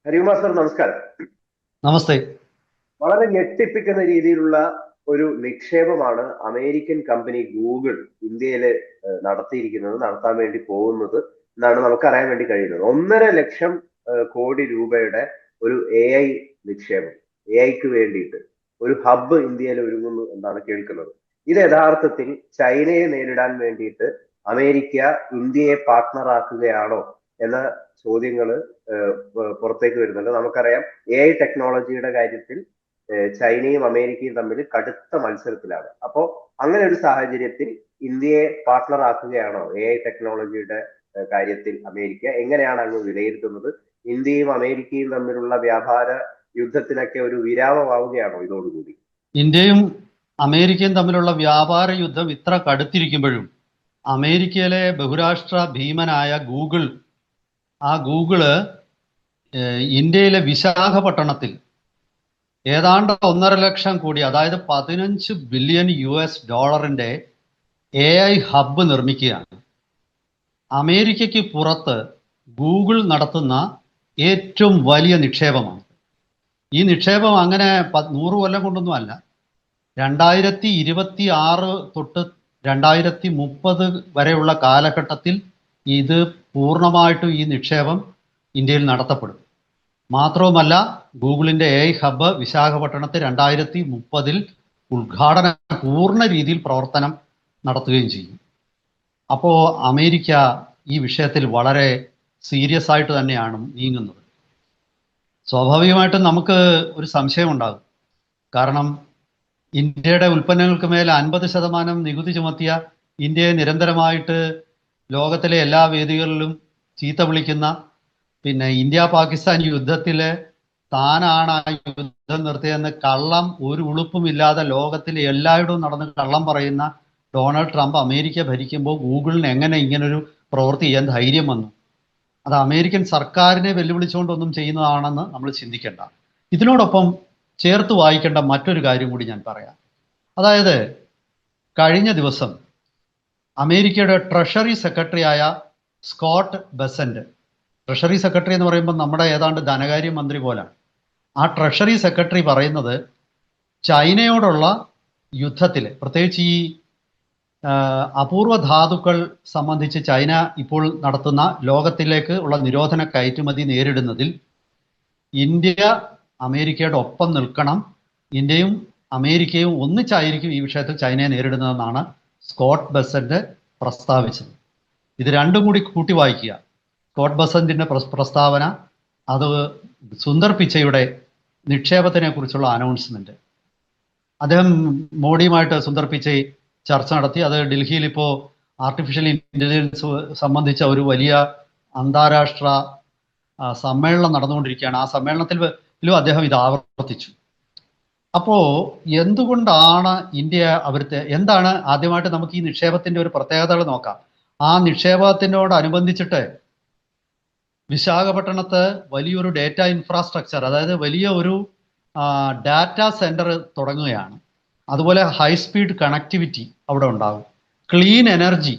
Harikumar sir, നമസ്കാരം. നമസ്തേ. വളരെ ഞെട്ടിപ്പിക്കുന്ന രീതിയിലുള്ള ഒരു നിക്ഷേപമാണ് അമേരിക്കൻ കമ്പനി ഗൂഗിൾ ഇന്ത്യയില് നടത്താൻ വേണ്ടി പോകുന്നത് എന്നാണ് നമുക്ക് അറിയാൻ വേണ്ടി കഴിയുന്നത്. 1.5 ലക്ഷം കോടി രൂപയുടെ ഒരു AI നിക്ഷേപം, AIക്ക് വേണ്ടിയിട്ട് ഒരു ഹബ്ബ് ഇന്ത്യയിൽ ഒരുങ്ങുന്നു എന്നാണ് കേൾക്കുന്നത്. ഇത് യഥാർത്ഥത്തിൽ ചൈനയെ നേരിടാൻ വേണ്ടിയിട്ട് അമേരിക്ക ഇന്ത്യയെ പാർട്ട്ണറാക്കുകയാണോ എന്ന ചോദ്യങ്ങൾ പുറത്തേക്ക് വരുന്നുണ്ട്. നമുക്കറിയാം, AI ടെക്നോളജിയുടെ കാര്യത്തിൽ ചൈനയും അമേരിക്കയും തമ്മിൽ കടുത്ത മത്സരത്തിലാണ്. അപ്പോ അങ്ങനെ ഒരു സാഹചര്യത്തിൽ ഇന്ത്യയെ പാർട്ട്ണർ ആക്കുകയാണോ AI ടെക്നോളജിയുടെ കാര്യത്തിൽ അമേരിക്ക? എങ്ങനെയാണ് അങ്ങ് വിലയിരുത്തുന്നത്? ഇന്ത്യയും അമേരിക്കയും തമ്മിലുള്ള വ്യാപാര യുദ്ധത്തിനൊക്കെ ഒരു വിരാമമാവുകയാണോ ഇതോടുകൂടി? ഇന്ത്യയും അമേരിക്കയും തമ്മിലുള്ള വ്യാപാര യുദ്ധം ഇത്ര കടുത്തിരിക്കുമ്പോഴും അമേരിക്കയിലെ ബഹുരാഷ്ട്ര ഭീമനായ ഗൂഗിള് ഇന്ത്യയിലെ വിശാഖപട്ടണത്തിൽ ഏതാണ്ട് 1.5 ലക്ഷം കോടി, അതായത് 15 ബില്യൺ US$ AI ഹബ്ബ് നിർമ്മിക്കുകയാണ്. അമേരിക്കയ്ക്ക് പുറത്ത് ഗൂഗിൾ നടത്തുന്ന ഏറ്റവും വലിയ നിക്ഷേപമാണ്. ഈ നിക്ഷേപം അങ്ങനെ 100 കൊല്ലം കൊണ്ടൊന്നും അല്ല. 2026 തൊട്ട് 2030 വരെയുള്ള കാലഘട്ടത്തിൽ ഇത് പൂർണ്ണമായിട്ടും ഈ നിക്ഷേപം ഇന്ത്യയിൽ നടത്തപ്പെടും. മാത്രവുമല്ല, ഗൂഗിളിന്റെ AI ഹബ്ബ് വിശാഖപട്ടണത്ത് 2030 ഉദ്ഘാടനം പൂർണ്ണ രീതിയിൽ പ്രവർത്തനം നടത്തുകയും ചെയ്യും. അപ്പോൾ അമേരിക്ക ഈ വിഷയത്തിൽ വളരെ സീരിയസ് ആയിട്ട് തന്നെയാണ് നീങ്ങുന്നത്. സ്വാഭാവികമായിട്ടും നമുക്ക് ഒരു സംശയം ഉണ്ടാകും. കാരണം ഇന്ത്യയുടെ ഉൽപ്പന്നങ്ങൾക്ക് മേൽ 50% നികുതി ചുമത്തിയ ഇന്ത്യയെ നിരന്തരമായിട്ട് ലോകത്തിലെ എല്ലാ വേദികളിലും ചീത്ത വിളിക്കുന്ന, പിന്നെ ഇന്ത്യ പാകിസ്ഥാൻ യുദ്ധത്തില് താനാണ് ആ യുദ്ധം നിർത്തിയെന്ന് കള്ളം, ഒരു ഉളുപ്പുമില്ലാതെ ലോകത്തിലെ എല്ലായിടവും നടന്ന് കള്ളം പറയുന്ന ഡൊണാൾഡ് ട്രംപ് അമേരിക്ക ഭരിക്കുമ്പോൾ ഗൂഗിളിന് എങ്ങനെ ഇങ്ങനൊരു പ്രവൃത്തി ചെയ്യാൻ ധൈര്യം വന്നു? അത് അമേരിക്കൻ സർക്കാരിനെ വെല്ലുവിളിച്ചുകൊണ്ടൊന്നും ചെയ്യുന്നതാണെന്ന് നമ്മൾ ചിന്തിക്കേണ്ട. ഇതിനോടൊപ്പം ചേർത്ത് വായിക്കേണ്ട മറ്റൊരു കാര്യം കൂടി ഞാൻ പറയാം. അതായത്, കഴിഞ്ഞ ദിവസം അമേരിക്കയുടെ ട്രഷറി സെക്രട്ടറിയായ സ്കോട്ട് ബെസന്റ്, ട്രഷറി സെക്രട്ടറി എന്ന് പറയുമ്പോൾ നമ്മുടെ ഏതാണ്ട് ധനകാര്യ മന്ത്രി പോലാണ്, ആ ട്രഷറി സെക്രട്ടറി പറയുന്നത് ചൈനയോടുള്ള യുദ്ധത്തിൽ, പ്രത്യേകിച്ച് ഈ അപൂർവ ധാതുക്കൾ സംബന്ധിച്ച് ചൈന ഇപ്പോൾ നടത്തുന്ന ലോകത്തിലേക്ക് ഉള്ള നിരോധന കയറ്റുമതി നേരിടുന്നതിൽ ഇന്ത്യ അമേരിക്കയുടെ ഒപ്പം നിൽക്കണം, ഇന്ത്യയും അമേരിക്കയും ഒന്നിച്ചായിരിക്കും ഈ വിഷയത്തിൽ ചൈനയെ നേരിടുന്നതെന്നാണ് സ്കോട്ട് ബെസന്റ് പ്രസ്താവിച്ചത്. ഇത് രണ്ടും കൂടി കൂട്ടി വായിക്കുക. സ്കോട്ട് ബെസന്റിന്റെ പ്രസ്താവന, അത് സുന്ദർ പിച്ചയുടെ നിക്ഷേപത്തിനെ കുറിച്ചുള്ള അനൗൺസ്മെന്റ്. അദ്ദേഹം മോഡിയുമായിട്ട് സുന്ദർ പിച്ചൈ ചർച്ച നടത്തി. അത് ഡൽഹിയിൽ ഇപ്പോൾ ആർട്ടിഫിഷ്യൽ ഇന്റലിജൻസ് സംബന്ധിച്ച ഒരു വലിയ അന്താരാഷ്ട്ര സമ്മേളനം നടന്നുകൊണ്ടിരിക്കുകയാണ്. ആ സമ്മേളനത്തിലും അദ്ദേഹം ഇത് ആവർത്തിച്ചു. അപ്പോൾ എന്തുകൊണ്ടാണ് ഇന്ത്യ എന്താണ് ആദ്യമായിട്ട് നമുക്ക് ഈ നിക്ഷേപത്തിന്റെ ഒരു പ്രത്യേകതകൾ നോക്കാം. ആ നിക്ഷേപത്തിനോടനുബന്ധിച്ചിട്ട് വിശാഖപട്ടണത്ത് വലിയൊരു ഡേറ്റ ഇൻഫ്രാസ്ട്രക്ചർ, അതായത് വലിയ ഒരു ഡാറ്റ സെന്റർ തുടങ്ങുകയാണ്. അതുപോലെ ഹൈസ്പീഡ് കണക്ടിവിറ്റി അവിടെ ഉണ്ടാകും. ക്ലീൻ എനർജി,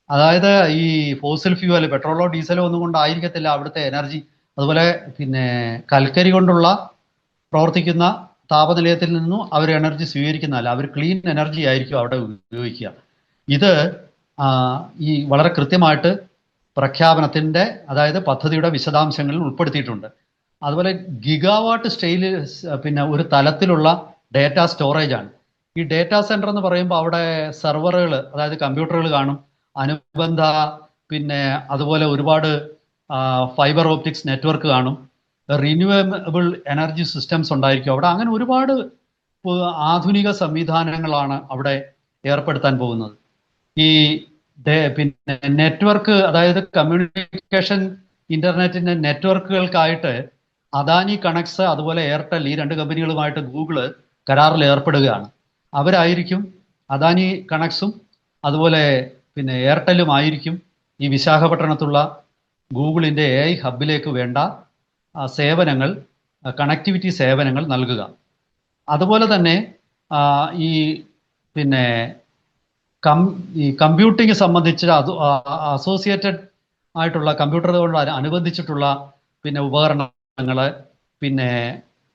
അതായത് ഈ ഫോസിൽ ഫ്യൂവൽ, പെട്രോളോ ഡീസലോ ഒന്നും കൊണ്ടായിരിക്കത്തില്ല അവിടുത്തെ എനർജി. അതുപോലെ പിന്നെ കൽക്കരി കൊണ്ടുള്ള പ്രവർത്തിക്കുന്ന താപനിലയത്തിൽ നിന്നും അവർ എനർജി സ്വീകരിക്കുന്നതല്ല, അവർ ക്ലീൻ എനർജി ആയിരിക്കും അവിടെ ഉപയോഗിക്കുക. ഇത് ഈ വളരെ കൃത്യമായിട്ട് പ്രഖ്യാപനത്തിൻ്റെ, അതായത് പദ്ധതിയുടെ വിശദാംശങ്ങളിൽ ഉൾപ്പെടുത്തിയിട്ടുണ്ട്. അതുപോലെ ഗിഗാവാട്ട് സ്കെയിലിൽ പിന്നെ ഒരു തലത്തിലുള്ള ഡേറ്റ സ്റ്റോറേജ് ആണ്. ഈ ഡേറ്റാ സെന്റർ എന്ന് പറയുമ്പോൾ അവിടെ സെർവറുകൾ, അതായത് കമ്പ്യൂട്ടറുകൾ കാണും, അനുബന്ധ പിന്നെ അതുപോലെ ഒരുപാട് ഫൈബർ ഓപ്റ്റിക്സ് നെറ്റ്വർക്ക് കാണും, റിന്യൂവബിൾ എനർജി സിസ്റ്റംസ് ഉണ്ടായിരിക്കും അവിടെ. അങ്ങനെ ഒരുപാട് ആധുനിക സംവിധാനങ്ങളാണ് അവിടെ ഏർപ്പെടുത്താൻ പോകുന്നത്. ഈ പിന്നെ നെറ്റ്വർക്ക്, അതായത് കമ്മ്യൂണിക്കേഷൻ ഇന്റർനെറ്റിന്റെ നെറ്റ്വർക്കുകൾക്കായിട്ട് അദാനി കണക്സ്, അതുപോലെ എയർടെൽ, ഈ 2 കമ്പനികളുമായിട്ട് ഗൂഗിള് കരാറിൽ ഏർപ്പെടുകയാണ്. അവരായിരിക്കും, അദാനി കണക്സും അതുപോലെ പിന്നെ എയർടെല്ലും ആയിരിക്കും ഈ വിശാഖപട്ടണത്തുള്ള ഗൂഗിളിന്റെ AI ഹബിലേക്ക് വേണ്ട സേവനങ്ങൾ, കണക്ടിവിറ്റി സേവനങ്ങൾ നൽകുക. അതുപോലെ തന്നെ ഈ പിന്നെ ഈ കമ്പ്യൂട്ടിങ് സംബന്ധിച്ച് അസോസിയേറ്റഡ് ആയിട്ടുള്ള കമ്പ്യൂട്ടറുകളോട് അനുബന്ധിച്ചിട്ടുള്ള പിന്നെ ഉപകരണങ്ങൾ, ഉപകരണങ്ങൾ, പിന്നെ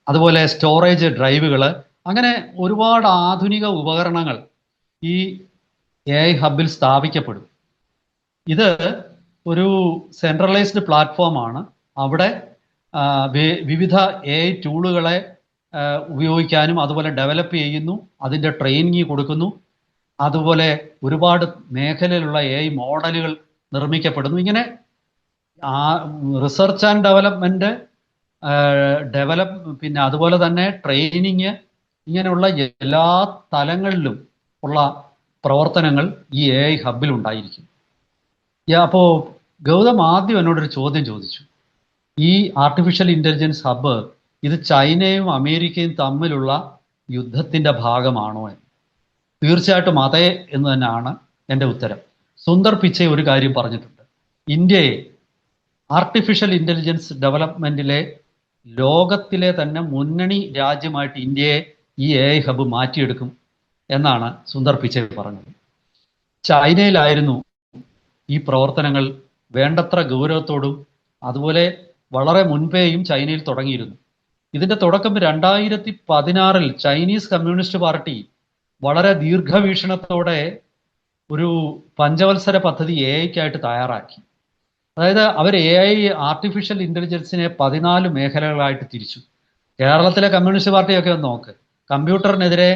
അതുപോലെ സ്റ്റോറേജ് ഡ്രൈവുകൾ, അങ്ങനെ ഒരുപാട് ആധുനിക ഉപകരണങ്ങൾ ഈ AI ഹബിൽ സ്ഥാപിക്കപ്പെടും. ഇത് ഒരു സെൻട്രലൈസ്ഡ് പ്ലാറ്റ്ഫോമാണ്. അവിടെ വിവിധ AI ടൂളുകളെ ഉപയോഗിക്കാനും അതുപോലെ ഡെവലപ്പ് ചെയ്യുന്നു, അതിൻ്റെ ട്രെയിനിങ് കൊടുക്കുന്നു. അതുപോലെ ഒരുപാട് മേഖലയിലുള്ള AI മോഡലുകൾ നിർമ്മിക്കപ്പെടുന്നു. ഇങ്ങനെ റിസർച്ച് ആൻഡ് ഡെവലപ്മെന്റ്, പിന്നെ അതുപോലെ തന്നെ ട്രെയിനിങ്, ഇങ്ങനെയുള്ള എല്ലാ തലങ്ങളിലും ഉള്ള പ്രവർത്തനങ്ങൾ ഈ AI ഹബിൽ ഉണ്ടായിരിക്കും. അപ്പോൾ ഗൗതം ആദ്യം എന്നോടൊരു ചോദ്യം ചോദിച്ചു, ഈ ആർട്ടിഫിഷ്യൽ ഇന്റലിജൻസ് ഹബ്ബ് ഇത് ചൈനയും അമേരിക്കയും തമ്മിലുള്ള യുദ്ധത്തിന്റെ ഭാഗമാണോ എന്ന്. തീർച്ചയായിട്ടും അതെ എന്ന് തന്നെയാണ് എൻ്റെ ഉത്തരം. സുന്ദർ പിച്ചൈ ഒരു കാര്യം പറഞ്ഞിട്ടുണ്ട്, ഇന്ത്യയെ ആർട്ടിഫിഷ്യൽ ഇന്റലിജൻസ് ഡെവലപ്മെന്റിലെ ലോകത്തിലെ തന്നെ മുന്നണി രാജ്യമായിട്ട് ഇന്ത്യയെ ഈ AI ഹബ്ബ് മാറ്റിയെടുക്കും എന്നാണ് സുന്ദർ പിച്ചൈ പറഞ്ഞത്. ചൈനയിലായിരുന്നു ഈ പ്രവർത്തനങ്ങൾ വേണ്ടത്ര ഗൗരവത്തോടും അതുപോലെ വളരെ മുൻപേയും ചൈനയിൽ തുടങ്ങിയിരുന്നു. ഇതിന്റെ തുടക്കം 2016 ചൈനീസ് കമ്മ്യൂണിസ്റ്റ് പാർട്ടി വളരെ ദീർഘവീക്ഷണത്തോടെ ഒരു പഞ്ചവത്സര പദ്ധതി AIക്കായിട്ട് തയ്യാറാക്കി. അതായത് അവർ AI ആർട്ടിഫിഷ്യൽ ഇന്റലിജൻസിനെ 14 മേഖലകളായിട്ട് തിരിച്ചു. കേരളത്തിലെ കമ്മ്യൂണിസ്റ്റ് പാർട്ടിയൊക്കെ ഒന്ന് നോക്ക്, കമ്പ്യൂട്ടറിനെതിരെ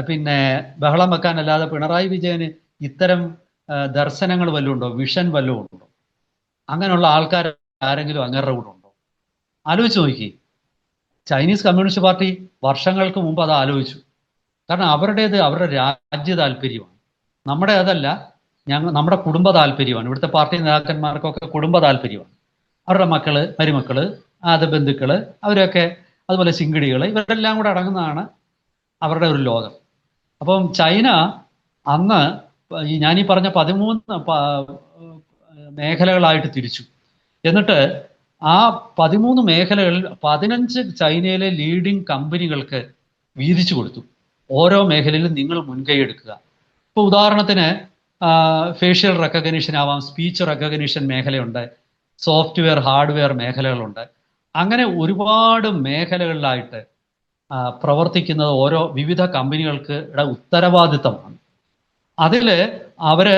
പിന്നെ ബഹളം വെക്കാനല്ലാതെ പിണറായി വിജയന് ഇത്തരം ദർശനങ്ങൾ വല്ലതും ഉണ്ടോ, വിഷൻ വല്ലതും ഉണ്ടോ? അങ്ങനെയുള്ള ആൾക്കാർ ആരെങ്കിലും അങ്ങേരുടെ കൂടെ ഉണ്ടോ? ആലോചിച്ച് നോക്കി. ചൈനീസ് കമ്മ്യൂണിസ്റ്റ് പാർട്ടി വർഷങ്ങൾക്ക് മുമ്പ് അത് ആലോചിച്ചു. കാരണം അവരുടെ രാജ്യ താല്പര്യമാണ്, നമ്മുടെ അതല്ല, നമ്മുടെ കുടുംബ താല്പര്യമാണ്. ഇവിടുത്തെ പാർട്ടി നേതാക്കന്മാർക്കൊക്കെ കുടുംബ താല്പര്യമാണ്. അവരുടെ മക്കള്, മരുമക്കള്, ബന്ധുക്കള്, അവരൊക്കെ, അതുപോലെ ചിങ്കിടികൾ, ഇവരെല്ലാം കൂടെ അടങ്ങുന്നതാണ് അവരുടെ ഒരു ലോകം. അപ്പം ചൈന അന്ന് ഞാനീ പറഞ്ഞ 13 മേഖലകളായിട്ട് തിരിച്ചു. എന്നിട്ട് ആ 13 മേഖലകളിൽ 15 ചൈനയിലെ ലീഡിംഗ് കമ്പനികൾക്ക് വീതിച്ചു കൊടുത്തു. ഓരോ മേഖലയിലും നിങ്ങൾ മുൻകൈ എടുക്കുക. ഇപ്പോൾ ഉദാഹരണത്തിന് ഫേഷ്യൽ റെക്കഗ്നിഷൻ ആവാം, സ്പീച്ച് റെക്കഗ്നിഷൻ മേഖലയുണ്ട്, സോഫ്റ്റ്വെയർ ഹാർഡ്വെയർ മേഖലകളുണ്ട്. അങ്ങനെ ഒരുപാട് മേഖലകളിലായിട്ട് പ്രവർത്തിക്കുന്നത് ഓരോ വിവിധ കമ്പനികൾക്ക് ഉത്തരവാദിത്തമാണ്. അതിൽ അവര്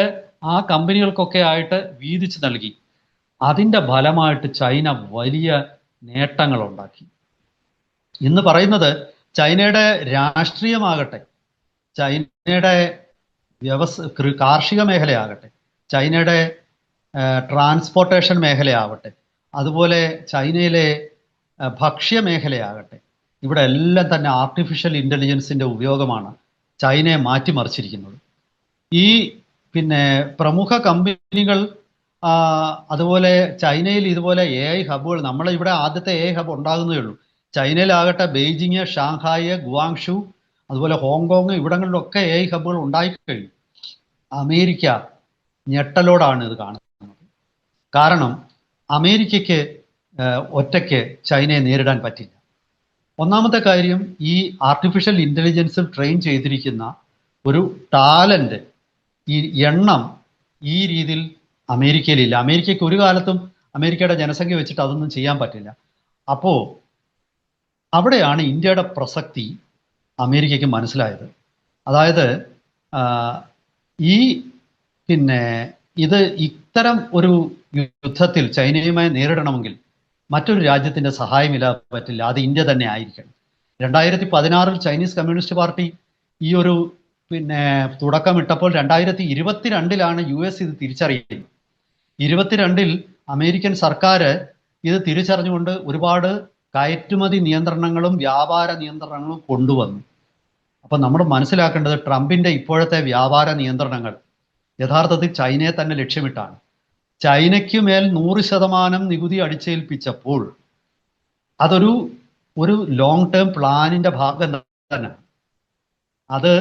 ആ കമ്പനികൾക്കൊക്കെ ആയിട്ട് വീതിച്ചു നൽകി. അതിൻ്റെ ഫലമായിട്ട് ചൈന വലിയ നേട്ടങ്ങൾ ഉണ്ടാക്കി. ഇന്ന് പറയുന്നത് ചൈനയുടെ രാഷ്ട്രീയമാകട്ടെ, ചൈനയുടെ കാർഷിക മേഖലയാകട്ടെ, ചൈനയുടെ ട്രാൻസ്പോർട്ടേഷൻ മേഖലയാവട്ടെ, അതുപോലെ ചൈനയിലെ ഭക്ഷ്യ മേഖലയാകട്ടെ, ഇവിടെ എല്ലാം തന്നെ ആർട്ടിഫിഷ്യൽ ഇൻ്റലിജൻസിൻ്റെ ഉപയോഗമാണ് ചൈനയെ മാറ്റിമറിച്ചിരിക്കുന്നത്. ഈ പിന്നെ പ്രമുഖ കമ്പനികൾ, അതുപോലെ ചൈനയിൽ ഇതുപോലെ AI ഹബ്ബുകൾ, നമ്മളിവിടെ ആദ്യത്തെ AI ഹബ്ബ് ഉണ്ടാകുന്നേ ഉള്ളൂ. ചൈനയിലാകട്ടെ ബെയ്ജിങ്, ഷാങ്ഹായ്, ഗുവാങ്ഷു, അതുപോലെ ഹോങ്കോങ്, ഇവിടങ്ങളിലൊക്കെ AI ഹബ്ബുകൾ ഉണ്ടായിക്കഴിഞ്ഞു. അമേരിക്ക ഞെട്ടലോടാണ് ഇത് കാണുന്നത്. കാരണം അമേരിക്കയ്ക്ക് ഒറ്റയ്ക്ക് ചൈനയെ നേരിടാൻ പറ്റില്ല. ഒന്നാമത്തെ കാര്യം, ഈ ആർട്ടിഫിഷ്യൽ ഇൻ്റലിജൻസിൽ ട്രെയിൻ ചെയ്തിരിക്കുന്ന ഒരു ടാലൻറ്റ്, ഈ എണ്ണം ഈ രീതിയിൽ അമേരിക്കയിലില്ല. അമേരിക്കയ്ക്ക് ഒരു കാലത്തും അമേരിക്കയുടെ ജനസംഖ്യ വെച്ചിട്ട് അതൊന്നും ചെയ്യാൻ പറ്റില്ല. അപ്പോൾ അവിടെയാണ് ഇന്ത്യയുടെ പ്രസക്തി അമേരിക്കയ്ക്ക് മനസ്സിലായത്. അതായത് ഈ പിന്നെ ഇത്തരം ഒരു യുദ്ധത്തിൽ ചൈനയുമായി നേരിടണമെങ്കിൽ മറ്റൊരു രാജ്യത്തിൻ്റെ സഹായമില്ലാതെ പറ്റില്ല, അത് ഇന്ത്യ തന്നെ ആയിരിക്കണം. 2016 ചൈനീസ് കമ്മ്യൂണിസ്റ്റ് പാർട്ടി ഈ ഒരു തുടക്കമിട്ടപ്പോൾ 2022 US ഇത് തിരിച്ചറിയുന്നത്. 22 അമേരിക്കൻ സർക്കാർ ഇത് തിരിച്ചറിഞ്ഞുകൊണ്ട് ഒരുപാട് കയറ്റുമതി നിയന്ത്രണങ്ങളും വ്യാപാര നിയന്ത്രണങ്ങളും കൊണ്ടുവന്നു. അപ്പം നമ്മൾ മനസ്സിലാക്കേണ്ടത്, ട്രംപിൻ്റെ ഇപ്പോഴത്തെ വ്യാപാര നിയന്ത്രണങ്ങൾ യഥാർത്ഥത്തിൽ ചൈനയെ തന്നെ ലക്ഷ്യമിട്ടാണ്. ചൈനയ്ക്ക് മേൽ 100% നികുതി അടിച്ചേൽപ്പിച്ചപ്പോൾ അതൊരു ലോങ് ടേം പ്ലാനിൻ്റെ ഭാഗം തന്നെ. അത്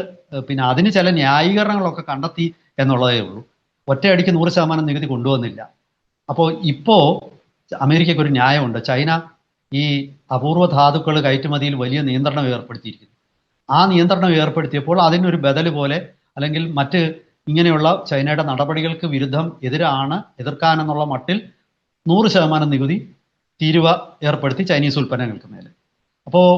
അതിന് ചില ന്യായീകരണങ്ങളൊക്കെ കണ്ടെത്തി എന്നുള്ളതേ ഉള്ളൂ. ഒറ്റയടിക്ക് 100% നികുതി കൊണ്ടുവന്നില്ല. അപ്പോൾ ഇപ്പോൾ അമേരിക്കയ്ക്ക് ഒരു ന്യായമുണ്ട്. ചൈന ഈ അപൂർവ ധാതുക്കൾ കയറ്റുമതിയിൽ വലിയ നിയന്ത്രണം ഏർപ്പെടുത്തിയിരിക്കുന്നു. ആ നിയന്ത്രണം ഏർപ്പെടുത്തിയപ്പോൾ അതിനൊരു ബദൽ പോലെ, അല്ലെങ്കിൽ മറ്റ് ഇങ്ങനെയുള്ള ചൈനയുടെ നടപടികൾക്ക് എതിർക്കാനെന്നുള്ള മട്ടിൽ 100% നികുതി തീരുവ ഏർപ്പെടുത്തി ചൈനീസ് ഉൽപ്പന്നങ്ങൾക്ക് മേലെ. അപ്പോൾ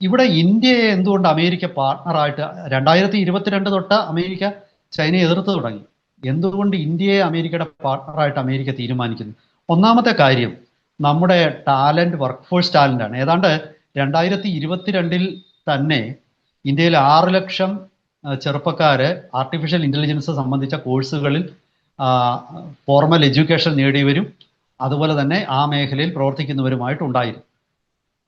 ഇവിടെ ഇന്ത്യയെ എന്തുകൊണ്ട് അമേരിക്ക പാർട്ണറായിട്ട് 2022 തൊട്ട് അമേരിക്ക ചൈനയെ എതിർത്ത് തുടങ്ങി. എന്തുകൊണ്ട് ഇന്ത്യയെ അമേരിക്കയുടെ പാർട്ണറായിട്ട് അമേരിക്ക തീരുമാനിക്കുന്നു? ഒന്നാമത്തെ കാര്യം, നമ്മുടെ ടാലന്റ്, വർക്ക് ഫോഴ്സ് ടാലന്റ് ആണ്. ഏതാണ്ട് 2022 തന്നെ ഇന്ത്യയിൽ 6 ലക്ഷം ചെറുപ്പക്കാര് ആർട്ടിഫിഷ്യൽ ഇന്റലിജൻസ് സംബന്ധിച്ച കോഴ്സുകളിൽ ഫോർമൽ എഡ്യൂക്കേഷൻ നേടിയവരും അതുപോലെ തന്നെ ആ മേഖലയിൽ പ്രവർത്തിക്കുന്നവരുമായിട്ടുണ്ടായിരുന്നു.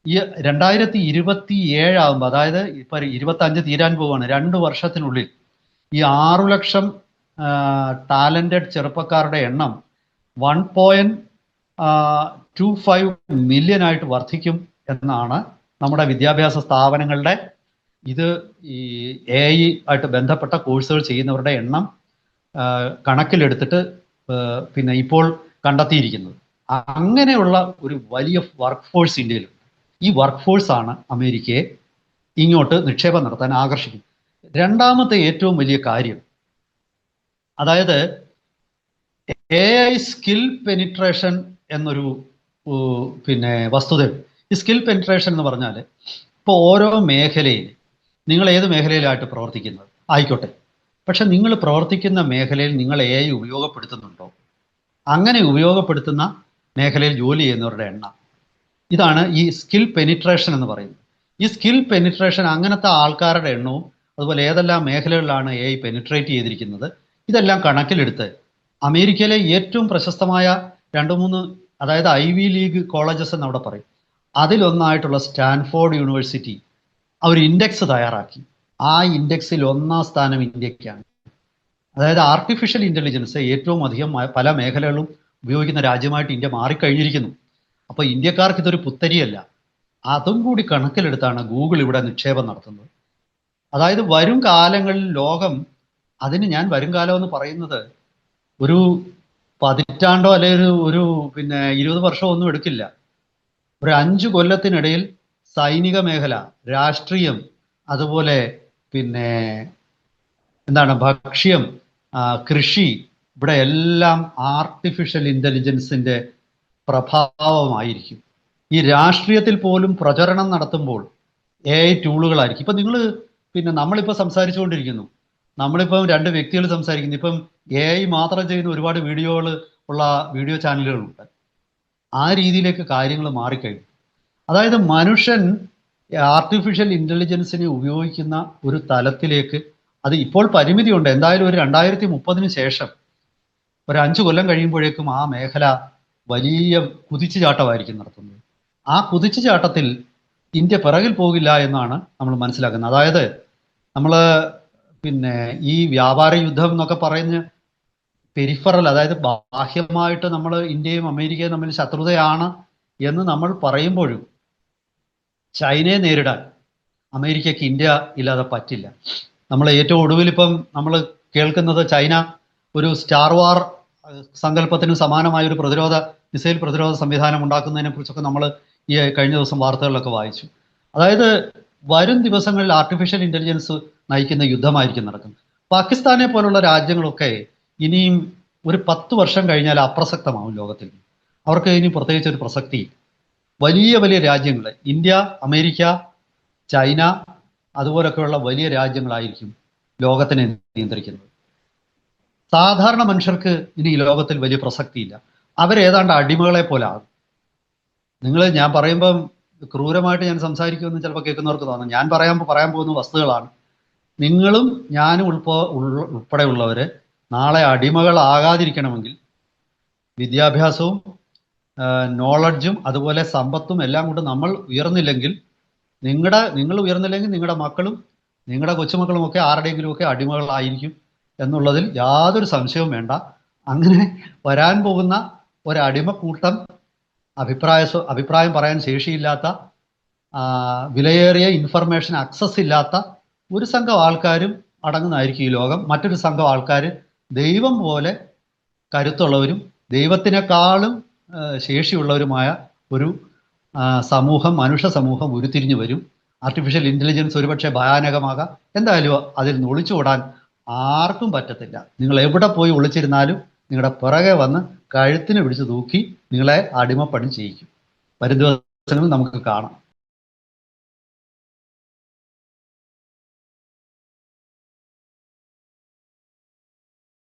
ഈ 2027 ആകുമ്പോൾ, അതായത് ഇപ്പൊ 25 തീരാൻ പോവുകയാണ്, 2 വർഷത്തിനുള്ളിൽ ഈ 6 ലക്ഷം ടാലന്റഡ് ചെറുപ്പക്കാരുടെ എണ്ണം 1.25 മില്യൺ ആയിട്ട് വർദ്ധിക്കും എന്നാണ് നമ്മുടെ വിദ്യാഭ്യാസ സ്ഥാപനങ്ങളുടെ ഇത് ഈ AI ആയിട്ട് ബന്ധപ്പെട്ട കോഴ്സുകൾ ചെയ്യുന്നവരുടെ എണ്ണം കണക്കിലെടുത്തിട്ട് പിന്നെ ഇപ്പോൾ കണ്ടെത്തിയിരിക്കുന്നത്. അങ്ങനെയുള്ള ഒരു വലിയ വർക്ക് ഫോഴ്സ് ഇന്ത്യയിലുണ്ട്. ഈ വർക്ക് ഫോഴ്സ് ആണ് അമേരിക്കയെ ഇങ്ങോട്ട് നിക്ഷേപം നടത്താൻ ആകർഷിക്കുന്നത്. രണ്ടാമത്തെ ഏറ്റവും വലിയ കാര്യം, അതായത് AI സ്കിൽ പെനിട്രേഷൻ എന്നൊരു പിന്നെ വസ്തുത. ഈ സ്കിൽ പെനിട്രേഷൻ എന്ന് പറഞ്ഞാൽ, ഇപ്പോൾ ഓരോ മേഖലയിൽ, നിങ്ങൾ ഏത് മേഖലയിലായിട്ട് പ്രവർത്തിക്കുന്നത് ആയിക്കോട്ടെ, പക്ഷെ നിങ്ങൾ പ്രവർത്തിക്കുന്ന മേഖലയിൽ നിങ്ങൾ AI ഉപയോഗപ്പെടുത്തുന്നുണ്ടോ? അങ്ങനെ ഉപയോഗപ്പെടുത്തുന്ന മേഖലയിൽ ജോലി ചെയ്യുന്നവരുടെ എണ്ണം, ഇതാണ് ഈ സ്കിൽ പെനിട്രേഷൻ എന്ന് പറയുന്നത്. ഈ സ്കിൽ പെനിട്രേഷൻ, അങ്ങനത്തെ ആൾക്കാരുടെ എണ്ണവും അതുപോലെ ഏതെല്ലാം മേഖലകളിലാണ് AI പെനിട്രേറ്റ് ചെയ്തിരിക്കുന്നത്, ഇതെല്ലാം കണക്കിലെടുത്ത് അമേരിക്കയിലെ ഏറ്റവും പ്രശസ്തമായ 2-3, അതായത് ഐവി ലീഗ് കോളേജസ് എന്ന് അവിടെ പറയും, അതിലൊന്നായിട്ടുള്ള സ്റ്റാൻഫോർഡ് യൂണിവേഴ്സിറ്റി അവർ ഇൻഡെക്സ് തയ്യാറാക്കി. ആ ഇൻഡെക്സിൽ 1-ാം സ്ഥാനം ഇന്ത്യക്കാണ്. അതായത് ആർട്ടിഫിഷ്യൽ ഇന്റലിജൻസ് ഏറ്റവും അധികം പല മേഖലകളിലും ഉപയോഗിക്കുന്ന രാജ്യമായിട്ട് ഇന്ത്യ മാറിക്കഴിഞ്ഞിരിക്കുന്നു. അപ്പോൾ ഇന്ത്യക്കാർക്ക് ഇതൊരു പുത്തരിയല്ല. അതും കൂടി കണക്കിലെടുത്താണ് ഗൂഗിൾ ഇവിടെ നിക്ഷേപം നടത്തുന്നത്. അതായത് വരും കാലങ്ങളിൽ ലോകം, അതിന് ഞാൻ വരും കാലം എന്ന് പറയുന്നത് ഒരു 10 പതിറ്റാണ്ടോ അല്ലെങ്കിൽ ഒരു 20 വർഷമോ ഒന്നും എടുക്കില്ല. ഒരു 5 കൊല്ലത്തിനിടയിൽ സൈനിക മേഖല, രാഷ്ട്രീയം, അതുപോലെ എന്താണ് ഭക്ഷ്യം, കൃഷി, ഇവിടെ എല്ലാം ആർട്ടിഫിഷ്യൽ ഇന്റലിജൻസിന്റെ പ്രഭാവമായിരിക്കും. ഈ രാഷ്ട്രീയത്തിൽ പോലും പ്രചരണം നടത്തുമ്പോൾ AI ടൂളുകളായിരിക്കും. ഇപ്പം നിങ്ങൾ നമ്മളിപ്പോൾ സംസാരിച്ചുകൊണ്ടിരിക്കുന്നു, നമ്മളിപ്പം 2 വ്യക്തികൾ സംസാരിക്കുന്നു, ഇപ്പം AI മാത്രം ചെയ്യുന്ന ഒരുപാട് വീഡിയോകൾ ഉള്ള വീഡിയോ ചാനലുകളുണ്ട്. ആ രീതിയിലേക്ക് കാര്യങ്ങൾ മാറിക്കഴിഞ്ഞു. അതായത് മനുഷ്യൻ ആർട്ടിഫിഷ്യൽ ഇന്റലിജൻസിനെ ഉപയോഗിക്കുന്ന ഒരു തലത്തിലേക്ക്, അത് ഇപ്പോൾ പരിമിതിയുണ്ട്. എന്തായാലും ഒരു 2030 ശേഷം ഒരു 5 കൊല്ലം കഴിയുമ്പോഴേക്കും ആ മേഖല വലിയ കുതിച്ചുചാട്ടമായിരിക്കും നടത്തുന്നത്. ആ കുതിച്ചുചാട്ടത്തിൽ ഇന്ത്യ പിറകിൽ പോകില്ല എന്നാണ് നമ്മൾ മനസ്സിലാക്കുന്നത്. അതായത് നമ്മൾ ഈ വ്യാപാര യുദ്ധം എന്നൊക്കെ പറഞ്ഞ് പെരിഫറൽ, അതായത് ബാഹ്യമായിട്ട് നമ്മൾ ഇന്ത്യയും അമേരിക്കയും തമ്മിൽ ശത്രുതയാണ് എന്ന് നമ്മൾ പറയുമ്പോഴും ചൈനയെ നേരിടാൻ അമേരിക്കയ്ക്ക് ഇന്ത്യ ഇല്ലാതെ പറ്റില്ല. നമ്മൾ ഏറ്റവും ഒടുവിൽ ഇപ്പം നമ്മൾ കേൾക്കുന്നത് ചൈന ഒരു സ്റ്റാർ വാർ സങ്കല്പത്തിന് സമാനമായ ഒരു മിസൈൽ പ്രതിരോധ സംവിധാനം ഉണ്ടാക്കുന്നതിനെ കുറിച്ചൊക്കെ നമ്മൾ ഈ കഴിഞ്ഞ ദിവസം വാർത്തകളിലൊക്കെ വായിച്ചു. അതായത് വരും ദിവസങ്ങളിൽ ആർട്ടിഫിഷ്യൽ ഇന്റലിജൻസ് നയിക്കുന്ന യുദ്ധമായിരിക്കും നടക്കുന്നത്. പാകിസ്ഥാനെ പോലുള്ള രാജ്യങ്ങളൊക്കെ ഇനിയും ഒരു 10 വർഷം കഴിഞ്ഞാൽ അപ്രസക്തമാവും ലോകത്തിൽ. അവർക്ക് ഇനി പ്രത്യേകിച്ച് ഒരു പ്രസക്തി. വലിയ വലിയ രാജ്യങ്ങൾ, ഇന്ത്യ, അമേരിക്ക, ചൈന, അതുപോലൊക്കെയുള്ള വലിയ രാജ്യങ്ങളായിരിക്കും ലോകത്തിനെ നിയന്ത്രിക്കുന്നത്. സാധാരണ മനുഷ്യർക്ക് ഇനി ഈ ലോകത്തിൽ വലിയ പ്രസക്തിയില്ല. അവരേതാണ്ട് അടിമകളെ പോലെ ആകും. ഞാൻ പറയുമ്പം ക്രൂരമായിട്ട് ഞാൻ സംസാരിക്കുമെന്ന് ചിലപ്പോൾ കേൾക്കുന്നവർക്ക് തോന്നും. ഞാൻ പറയാൻ പോകുന്ന വസ്തുതകളാണ്. നിങ്ങളും ഞാനും ഉൾപ്പെടെയുള്ളവർ നാളെ അടിമകളാകാതിരിക്കണമെങ്കിൽ വിദ്യാഭ്യാസവും നോളജും അതുപോലെ സമ്പത്തും എല്ലാം കൊണ്ട് നമ്മൾ ഉയർന്നില്ലെങ്കിൽ, നിങ്ങൾ ഉയർന്നില്ലെങ്കിൽ നിങ്ങളുടെ മക്കളും നിങ്ങളുടെ കൊച്ചുമക്കളും ഒക്കെ ആരുടെയെങ്കിലുമൊക്കെ അടിമകളായിരിക്കും എന്നുള്ളതിൽ യാതൊരു സംശയവും വേണ്ട. അങ്ങനെ വരാൻ പോകുന്ന ഒരടിമക്കൂട്ടം, അഭിപ്രായം പറയാൻ ശേഷിയില്ലാത്ത, വിലയേറിയ ഇൻഫർമേഷൻ ആക്സസ് ഇല്ലാത്ത ഒരു സംഘം ആൾക്കാരും അടങ്ങുന്നതായിരിക്കും ഈ ലോകം. മറ്റൊരു സംഘം ആൾക്കാർ ദൈവം പോലെ കരുത്തുള്ളവരും ദൈവത്തിനേക്കാളും ശേഷിയുള്ളവരുമായ ഒരു മനുഷ്യ സമൂഹം ഉരുത്തിരിഞ്ഞു വരും. ആർട്ടിഫിഷ്യൽ ഇന്റലിജൻസ് ഒരുപക്ഷെ ഭയാനകമാകാം. എന്തായാലും അതിൽ നിന്ന് ഒളിച്ചുകൂടാൻ ആർക്കും പറ്റത്തില്ല. നിങ്ങൾ എവിടെ പോയി ഒളിച്ചിരുന്നാലും നിങ്ങളുടെ പിറകെ വന്ന് കഴുത്തിന് പിടിച്ച് തൂക്കി നിങ്ങളെ അടിമപ്പണി ചെയ്യിക്കും. വരും ദിവസങ്ങളിൽ നമുക്ക് കാണാം.